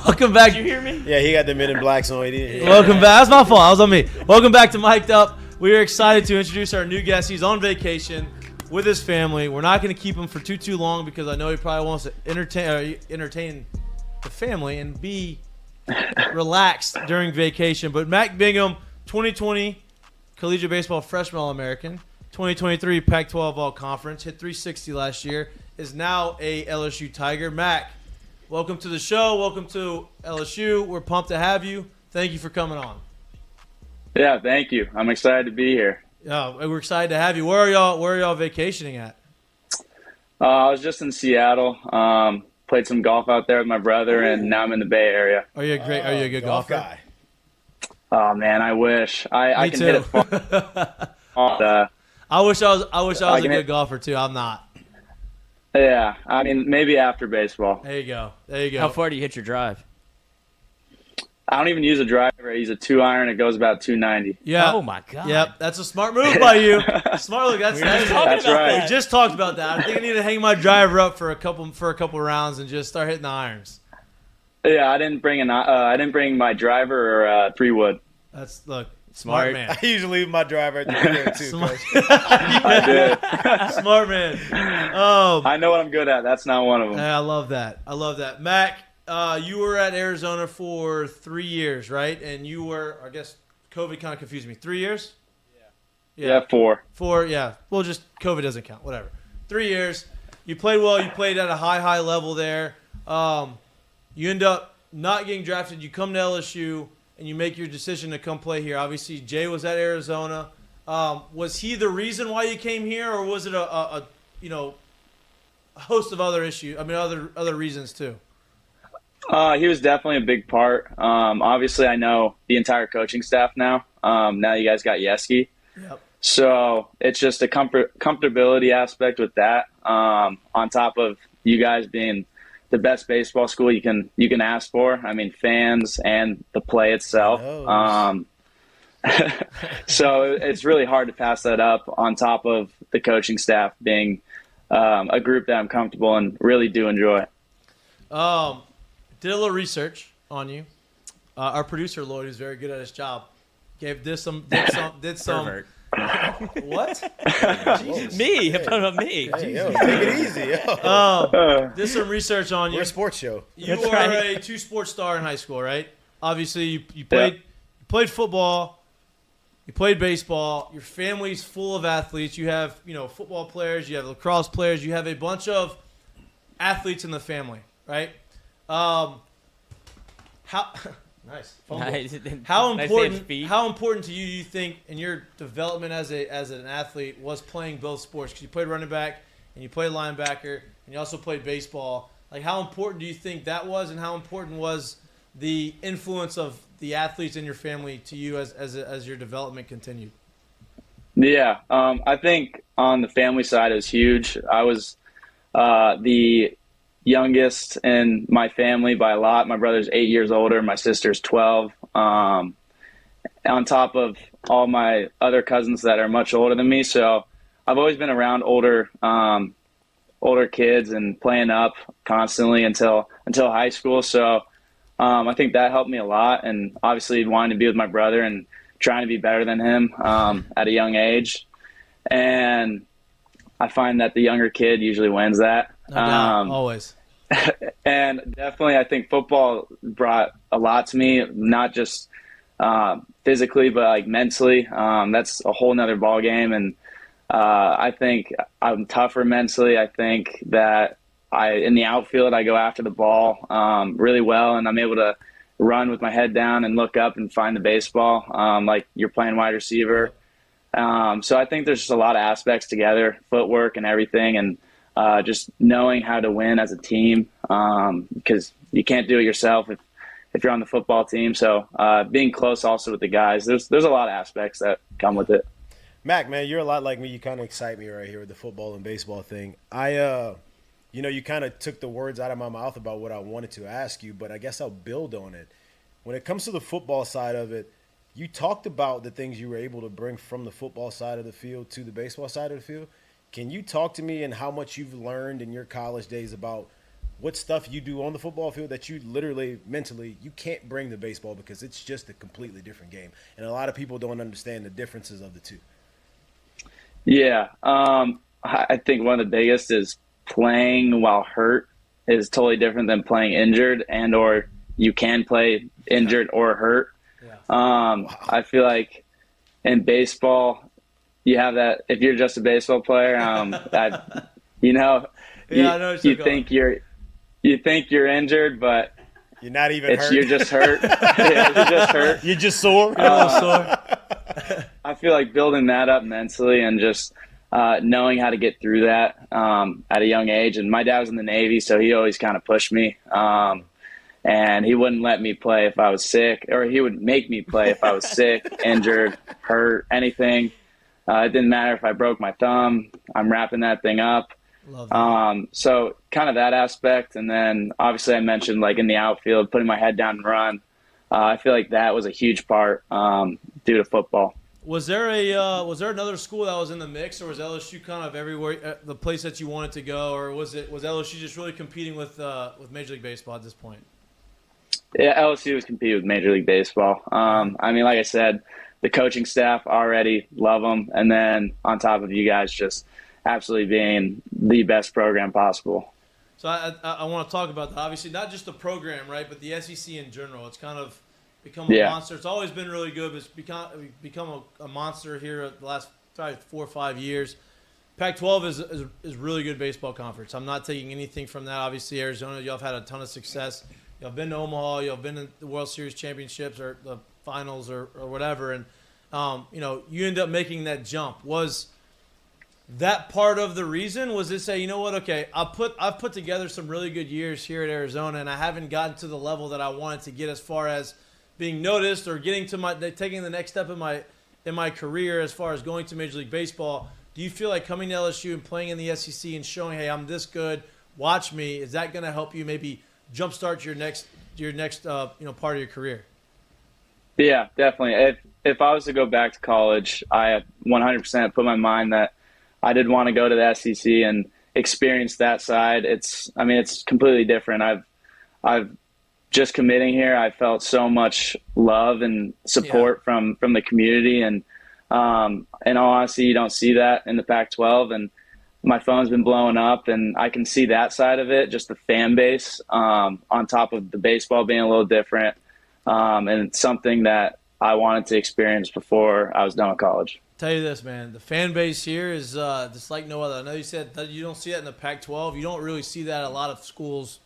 Welcome back. Did you hear me? Yeah, he got the Men in Blacks on. Welcome back. That's my fault. That was on me. Welcome back to Mik'd Up. We are excited to introduce our new guest. He's on vacation with his family. We're not going to keep him for too long because I know he probably wants to entertain the family and be relaxed during vacation. But Mac Bingham, 2020 Collegiate Baseball Freshman All-American, 2023 Pac-12 All-Conference, hit 360 last year, is now a LSU Tiger. Mac, welcome to the show. Welcome to LSU. We're pumped to have you. Thank you for coming on. Yeah, thank you. I'm excited to be here. We're excited to have you. Where are y'all vacationing at? I was just in Seattle. Played some golf out there with my brother, and now I'm in the Bay Area. Are you a good golfer? guy? Oh man, I wish I can too. hit it far. I wish I was a can good hit- golfer too. I'm not. Yeah, I mean maybe after baseball. There you go. How far do you hit your drive? I don't even use a driver. I use a 2-iron. It goes about 290. Yeah. Oh my God. Yep. That's a smart move by you. Smart look. That's That's We right. just talked about that. I think I need to hang my driver up for a couple rounds and just start hitting the irons. Yeah, I didn't bring my driver or 3-wood. That's smart Smart. man. I usually leave my driver at the window too. Smart, Coach. I did. smart man. I know what I'm good at. That's not one of them. I love that. Mac, you were at Arizona for 3 years, right? And you were, I guess, COVID kind of confused me. 3 years? Yeah, 4. 4, yeah. Well, just COVID doesn't count. Whatever. 3 years. You played well. You played at a high level there. You end up not getting drafted. You come to LSU, and you make your decision to come play here. Obviously, Jay was at Arizona. Was he the reason why you came here, or was it a host of other issues? I mean, other reasons too. He was definitely a big part. Obviously, I know the entire coaching staff now. Now you guys got Yeski. Yep. So it's just a comfortability aspect with that. On top of you guys being the best baseball school you can ask for. I mean, fans and the play itself. So it's really hard to pass that up. On top of the coaching staff being a group that I'm comfortable and really do enjoy. Did a little research on you. Our producer Lloyd, who's very good at his job, did some. Pervert. What? Jesus. Me. I'm talking about me. Hey, yo, take it easy. Yo. Did some research on you. We're a sports show. You That's were right. a two-sport star in high school, right? Obviously, you played football, you played baseball. Your family's full of athletes. You have football players, you have lacrosse players, you have a bunch of athletes in the family, right? How nice. Fumble. Nice. How Nice important? feet. How important to you think in your development as an athlete was playing both sports? Because you played running back and you played linebacker and you also played baseball. Like, how important do you think that was, and how important was the influence of the athletes in your family to you as your development continued? Yeah, I think on the family side it was huge. I was the youngest in my family by a lot. My brother's 8 years older. My sister's 12. On top of all my other cousins that are much older than me. So I've always been around older kids and playing up constantly until high school. So I think that helped me a lot. And obviously wanting to be with my brother and trying to be better than him at a young age. And I find that the younger kid usually wins that. No doubt, always. And definitely I think football brought a lot to me, not just physically, but like mentally. That's a whole nother ball game. And I think I'm tougher mentally. I think that in the outfield, I go after the ball really well, and I'm able to run with my head down and look up and find the baseball like you're playing wide receiver. So I think there's just a lot of aspects together, footwork and everything, and just knowing how to win as a team because you can't do it yourself if you're on the football team. So being close also with the guys, there's a lot of aspects that come with it. Mac, man, you're a lot like me. You kind of excite me right here with the football and baseball thing. You kind of took the words out of my mouth about what I wanted to ask you, but I guess I'll build on it. When it comes to the football side of it, you talked about the things you were able to bring from the football side of the field to the baseball side of the field. Can you talk to me and how much you've learned in your college days about what stuff you do on the football field that you literally mentally you can't bring to baseball because it's just a completely different game, and a lot of people don't understand the differences of the two. Yeah, I think one of the biggest is playing while hurt is totally different than playing injured, and or you can play injured or hurt. I feel like in baseball, you have that. If you're just a baseball player, that you know, you think you're injured, but you're not even hurt. You're just hurt. Yeah, you're just hurt. You're just sore. I feel like building that up mentally and just knowing how to get through that at a young age. And my dad was in the Navy, so he always kind of pushed me. And he wouldn't let me play if I was sick, or he would make me play if I was sick, injured, hurt, anything. It didn't matter if I broke my thumb. I'm wrapping that thing up. So kind of that aspect. And then obviously I mentioned like in the outfield, putting my head down and run. I feel like that was a huge part due to football. Was there another school that was in the mix, or was LSU kind of everywhere, the place that you wanted to go, or was LSU just really competing with Major League Baseball at this point? Yeah, LSU was competing with Major League Baseball. I mean, like I said, the coaching staff already love them, and then on top of you guys just absolutely being the best program possible. So I want to talk about that. Obviously, not just the program, right, but the SEC in general. It's kind of become a monster. It's always been really good, but it's become a monster here the last probably 4 or 5 years. Pac-12 is really good baseball conference. I'm not taking anything from that. Obviously, Arizona, y'all have had a ton of success. Y'all been to Omaha. Y'all been in the World Series championships or the finals or whatever. And, you end up making that jump. Was that part of the reason? Was it say, you know what, okay, I've put together some really good years here at Arizona, and I haven't gotten to the level that I wanted to get as far as being noticed or getting to taking the next step in my career as far as going to Major League Baseball. Do you feel like coming to LSU and playing in the SEC and showing, hey, I'm this good, watch me, is that going to help you maybe jumpstart your next part of your career? Yeah, definitely. If I was to go back to college, I 100% put my mind that I did want to go to the SEC and experience that side. It's completely different. I've just committing here, I felt so much love and support from the community, and in all honesty, you don't see that in the Pac-12. And my phone's been blowing up, and I can see that side of it, just the fan base, on top of the baseball being a little different. And it's something that I wanted to experience before I was done with college. Tell you this, man, the fan base here is just like no other. I know you said that you don't see that in the Pac-12. You don't really see that at a lot of schools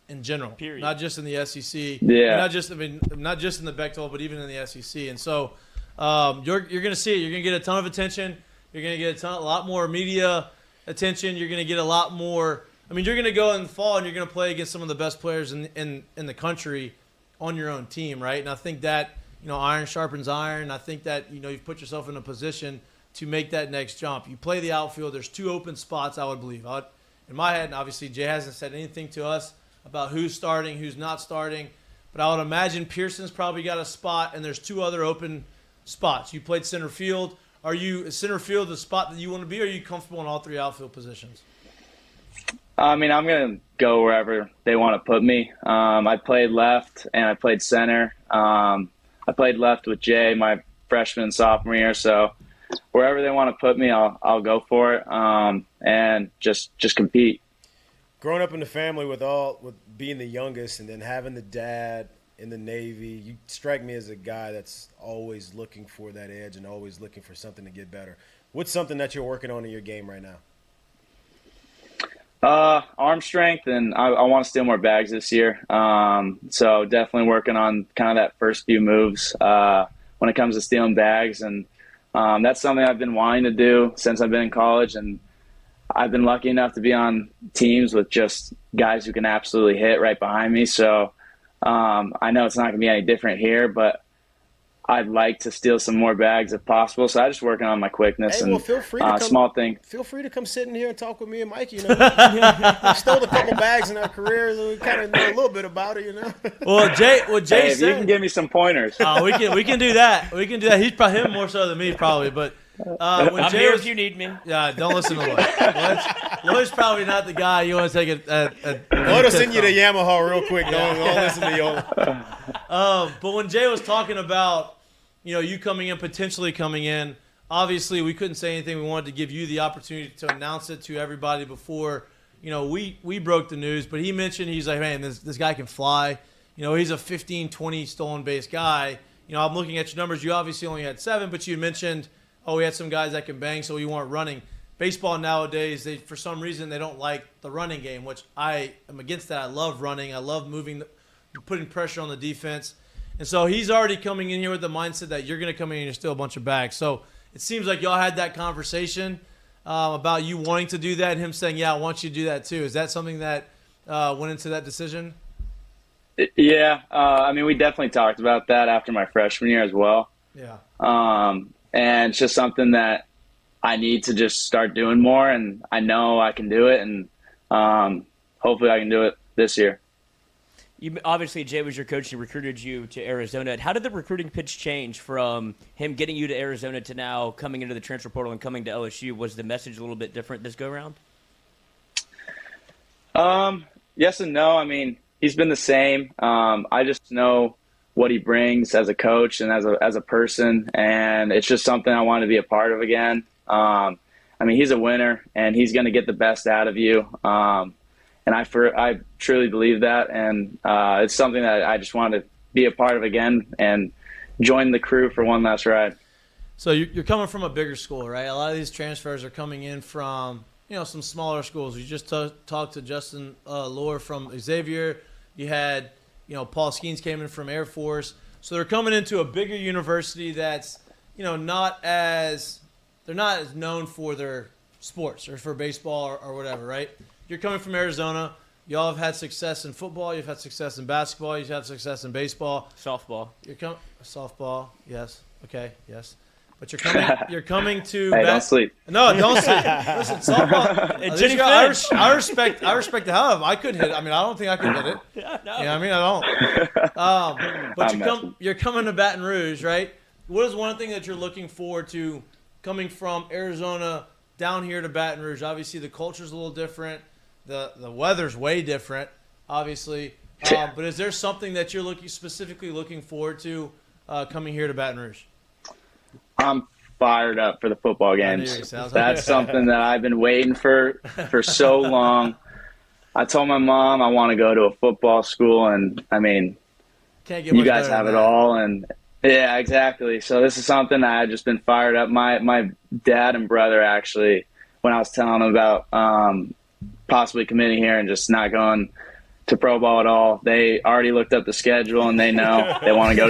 in general, period. Not just in the SEC. Yeah. Not just in the Pac-12, but even in the SEC. And so you're going to see it. You're going to get a ton of attention. You're going to get a lot more media attention. You're going to get a lot more. I mean, you're going to go in the fall and you're going to play against some of the best players in the country on your own team, right? And I think that, iron sharpens iron. I think that, you've put yourself in a position to make that next jump. You play the outfield. There's 2 open spots, I would believe. In my head, and obviously Jay hasn't said anything to us about who's starting, who's not starting, but I would imagine Pearson's probably got a spot, and there's 2 other open spots. You played center field. Is center field the spot that you want to be, or are you comfortable in all 3 outfield positions? I mean, I'm going to go wherever they want to put me. I played left and I played center. I played left with Jay my freshman and sophomore year, so wherever they want to put me, I'll go for it, and just compete. Growing up in the family with being the youngest and then having the dad in the Navy, you strike me as a guy that's always looking for that edge and always looking for something to get better. What's something that you're working on in your game right now? Arm strength, and I want to steal more bags this year. So definitely working on kind of that first few moves when it comes to stealing bags. And that's something I've been wanting to do since I've been in college. And I've been lucky enough to be on teams with just guys who can absolutely hit right behind me. So I know it's not going to be any different here, but I'd like to steal some more bags if possible. So I'm just working on my quickness feel free to small thing. Feel free to come sit in here and talk with me and Mikey. We stole a couple bags in our careers, and we kind of know a little bit about it. Well, Jay Hey, if said, you can give me some pointers. we can do that. We can do that. He's probably him more so than me, probably. But When I'm Jay here was, if you need me. yeah, don't listen to Lloyd. Lloyd's probably not the guy you want to take a Lloyd will send you to Yamaha real quick. Don't listen to Yola. But when Jay was talking about, you coming in, potentially coming in, obviously we couldn't say anything. We wanted to give you the opportunity to announce it to everybody before, we broke the news. But he mentioned, he's like, man, this guy can fly. He's a 15, 20 stolen base guy. I'm looking at your numbers. You obviously only had 7, but you mentioned, we had some guys that can bang, so we weren't running. Baseball nowadays, for some reason, they don't like the running game, which I am against that. I love running. I love putting pressure on the defense. And so he's already coming in here with the mindset that you're going to come in and you're still a bunch of bags. So it seems like y'all had that conversation about you wanting to do that and him saying, yeah, I want you to do that too. Is that something that went into that decision? Yeah. We definitely talked about that after my freshman year as well. Yeah. And it's just something that I need to just start doing more, and I know I can do it, and hopefully I can do it this year. Obviously, Jay was your coach and recruited you to Arizona. How did the recruiting pitch change from him getting you to Arizona to now coming into the transfer portal and coming to LSU? Was the message a little bit different this go-around? Yes and no. He's been the same. I just know what he brings as a coach and as a person, and it's just something I want to be a part of again. He's a winner, and he's going to get the best out of you. And I truly believe that, and it's something that I just want to be a part of again and join the crew for one last ride. So you're coming from a bigger school, right? A lot of these transfers are coming in from some smaller schools. You just talked to Justin Lohr from Xavier. You had Paul Skeens came in from Air Force. So they're coming into a bigger university that's not as known for their sports or for baseball or whatever, right? You're coming from Arizona. Y'all have had success in football. You've had success in basketball. You've had success in baseball. Softball. Softball. Yes. Okay. Yes. But you're coming to. Hey, don't sleep. No, don't sleep. Listen, softball. Jenny I respect the hell of it. I couldn't hit it. I don't think I could hit it. Yeah, no. I don't. But you're coming to Baton Rouge, right? What is one thing that you're looking forward to coming from Arizona down here to Baton Rouge? Obviously, the culture's a little different. The weather's way different, obviously. But is there something that you're specifically looking forward to coming here to Baton Rouge? I'm fired up for the football games. That's something that I've been waiting for so long. I told my mom I want to go to a football school, and can't get you guys have it all, and yeah, exactly. So this is something that I've just been fired up. My dad and brother actually, when I was telling them about possibly committing here and just not going to pro ball at all, they already looked up the schedule and they know they want to go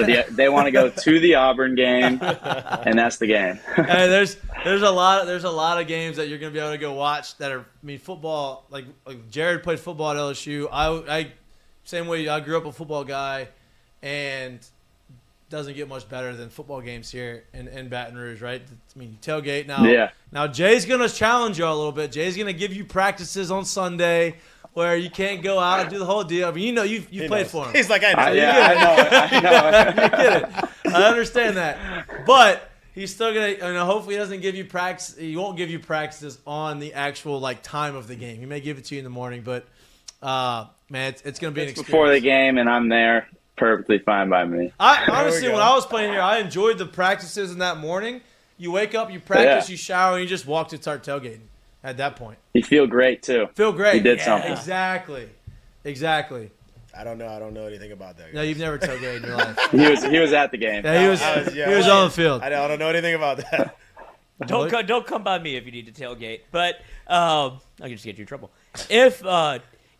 to the Auburn game, and that's the game. Hey, there's a lot of games that you're gonna be able to go watch that are football. Like Jared played football at LSU. I same way. I grew up a football guy, and doesn't get much better than football games here in Baton Rouge, right? You tailgate now. Yeah. Now Jay's gonna challenge you a little bit. Jay's gonna give you practices on Sunday where you can't go out and do the whole deal. You played for him. He's like, I know. I know. You get it. I understand that, but he's still gonna. Hopefully, he doesn't give you practice. He won't give you practices on the actual time of the game. He may give it to you in the morning, but man, it's gonna be an experience. Before the game, and I'm there. Perfectly fine by me. Honestly, when I was playing here, I enjoyed the practices in that morning. You wake up, you practice, You shower, and you just walk to start tailgating. At that point, you feel great too. Feel great. You did something. Exactly. I don't know anything about that. Guys. No, you've never tailgated in your life. He was at the game. Yeah, he was on the field. I don't know anything about that. Don't come by me if you need to tailgate. But I can just get you in trouble. If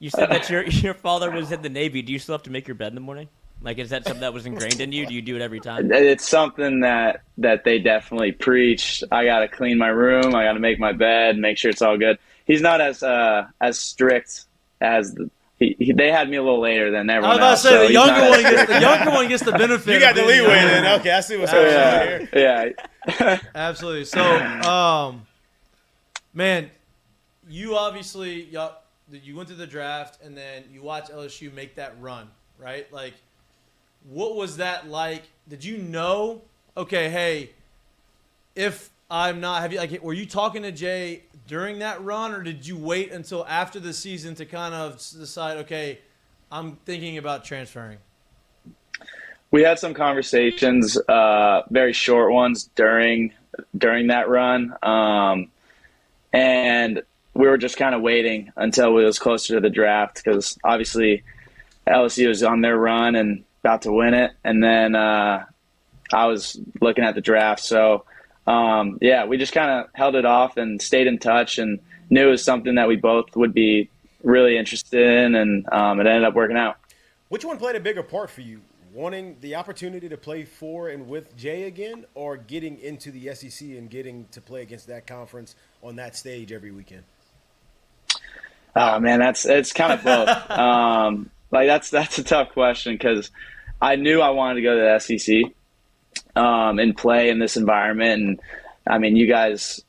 you said that your father was in the Navy, do you still have to make your bed in the morning? Is that something that was ingrained in you? Do you do it every time? It's something that they definitely preach. I got to clean my room. I got to make my bed, make sure it's all good. He's not as strict as they had me a little later than everyone else. I was about to say the younger one gets the benefit. You got the leeway then. Okay, I see what's happening here. Yeah. Absolutely. So, man, you obviously you went to the draft and then you watched LSU make that run, right? What was that like? Did you know, okay, hey, if I'm not. Have you were you talking to Jay during that run, or did you wait until after the season to kind of decide? Okay, I'm thinking about transferring. We had some conversations, very short ones during that run, and we were just kind of waiting until it was closer to the draft because obviously LSU was on their run and about to win it, and then I was looking at the draft. So we just kind of held it off and stayed in touch and knew it was something that we both would be really interested in, and it ended up working out. Which one played a bigger part for you? Wanting the opportunity to play for and with Jay again, or getting into the SEC and getting to play against that conference on that stage every weekend? Oh man, it's kind of both. That's a tough question because I knew I wanted to go to the SEC and play in this environment. And I mean, you guys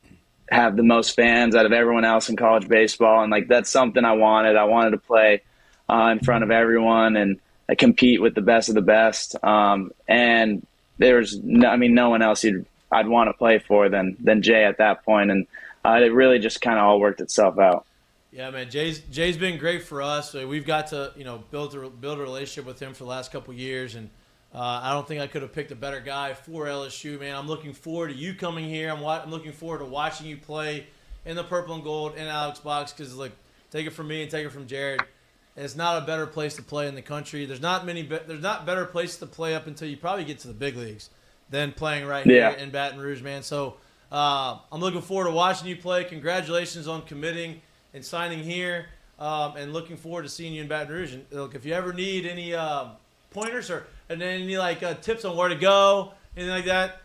have the most fans out of everyone else in college baseball, and that's something I wanted. I wanted to play in front of everyone and compete with the best of the best. And there's no one else I'd want to play for than Jay at that point. And it really just kind of all worked itself out. Yeah, man, Jay's been great for us. We've got to build a relationship with him for the last couple of years, and I don't think I could have picked a better guy for LSU, man. I'm looking forward to you coming here. I'm looking forward to watching you play in the purple and gold in Alex Box because take it from me and take it from Jared. It's not a better place to play in the country. There's not better places to play up until you probably get to the big leagues than playing right here in Baton Rouge, man. So I'm looking forward to watching you play. Congratulations on committing and signing here, and looking forward to seeing you in Baton Rouge. And look, if you ever need any pointers or any tips on where to go, anything like that,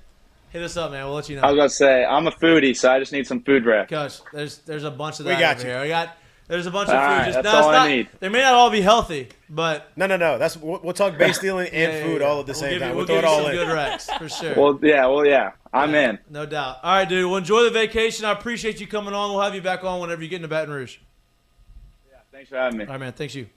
hit us up, man. We'll let you know. I was about to say I'm a foodie, so I just need some food rep. Gosh, there's a bunch of that We got over you. here. There's a bunch of food. Right, that's all I need. They may not all be healthy, but No. We'll talk base stealing and food all at the same time. We'll throw it all in. Good recs for sure. Well, yeah. I'm in. No doubt. All right, dude. Well, enjoy the vacation. I appreciate you coming on. We'll have you back on whenever you get into Baton Rouge. Yeah, thanks for having me. All right, man. Thanks you.